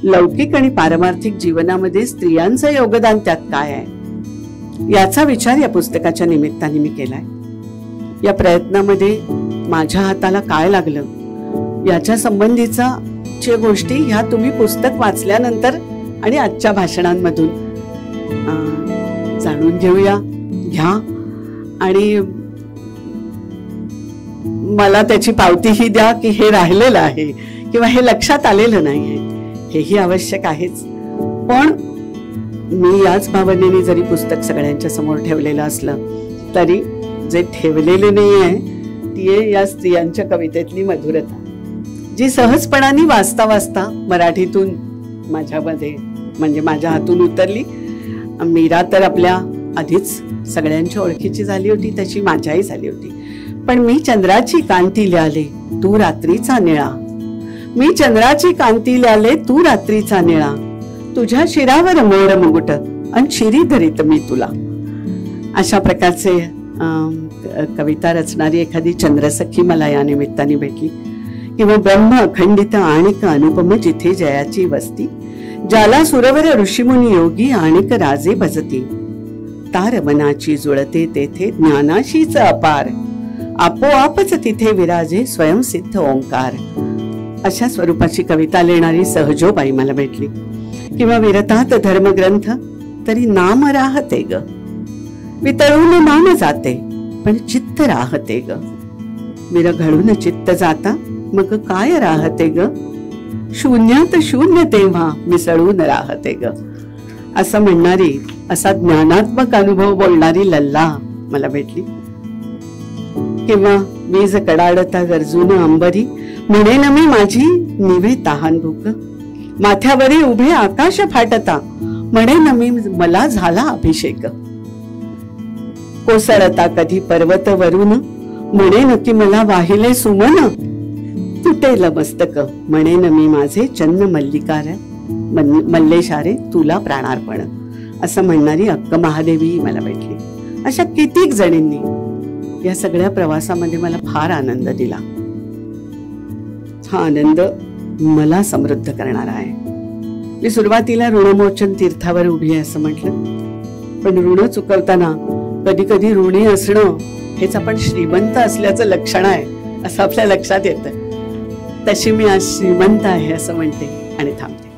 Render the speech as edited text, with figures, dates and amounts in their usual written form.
लौकिक आणि पारमार्थिक जीवनामध्ये स्त्रियांचं योगदान त्यात काय आहे याचा विचार या पुस्तकाच्या निमित्ताने मी केलाय. या प्रयत्नामध्ये माझ्या हाताला काय लागलं याच्या संबंधीचा गोष्टी ह्या तुम्ही पुस्तक वाचल्यानंतर आणि आजच्या भाषणांमधून जाणून घ्या आणि मला त्याची पावतीही द्या की हे राहिलेलं आहे किंवा हे लक्षात आलेलं नाहीये, हेही आवश्यक आहेच. पण मी याच भावनेने जरी पुस्तक सगळ्यांच्या समोर ठेवलेलं असलं तरी जे ठेवलेले नाही आहे ती आहे या स्त्रियांच्या कवितेतली मधुरता, जी सहजपणाने वाचता वाचता मराठीतून माझ्यामध्ये म्हणजे माझ्या हातून उतरली. मीरा तर आपल्या आधीच सगळ्यांच्या ओळखीची झाली होती, तशी माझ्याही झाली होती. पण मी चंद्राची कांती ल्याले तू रात्रीचा निळा, मी चंद्राची कांती ल्याले तू रात्रीचा निळा, तुझ्या शिरावर मोर मुकुट अन शिरी धरीत मी तुला. अशा प्रकारचे कविता रचणारी एखादी चंद्रसखी मला या निमित्ताने भेटली. किंवा ब्रह्म अखंडित आणिक अनुपम जिथे जयाची वस्ती, ज्याला सुरवर ऋषीमुनी योगी आणिक राजे भजती, तार मनाची जुळते तेथे ज्ञानाशीच अपार, आपोआपच तिथे विराजे स्वयंसिद्ध ओंकार. अशा स्वरूपाची कविता लिहिणारी सहजोबाई मला भेटली. किंवा विरतात धर्मग्रंथ तरी नाम राहते ग, वितळून मान जाते पण चित्त राहते ग, विरघळून चित्त जाता मग काय राहते ग, शून्यात शून्य तेव्हा मिसळून राहते ग. असं म्हणणारी, असा ज्ञानात्मक अनुभव बोलणारी लल्ला मला भेटली. किंवा वीज कडाडता गरजून अंबरी, म्हणेन मी माझी निवे तहान भूक, माथ्यावरी उभे आकाश फाटता, म्हणेन मी मला झाला अभिषेक, कोसळता कधी पर्वत वरून, म्हणेन की मला वाहिले सुमन, तुटेल मस्तक, म्हणेन मी माझे चन्न मल्लेशारे तुला प्राणार्पण. असं म्हणणारी अक्क महादेवी मला भेटली. अशा कितीक जणींनी या सगळ्या प्रवासामध्ये मला फार आनंद दिला. हा आनंद मला समृद्ध करणारा आहे. मी सुरुवातीला ऋणमोचन तीर्थावर उभी आहे असं म्हटलं, पण ऋण चुकवताना कधी कधी ऋणी असणं हेच आपण श्रीमंत असल्याचं लक्षण आहे असं आपल्या लक्षात येतं. तशी मी आज श्रीमंत आहे असं म्हणते आणि थांबते.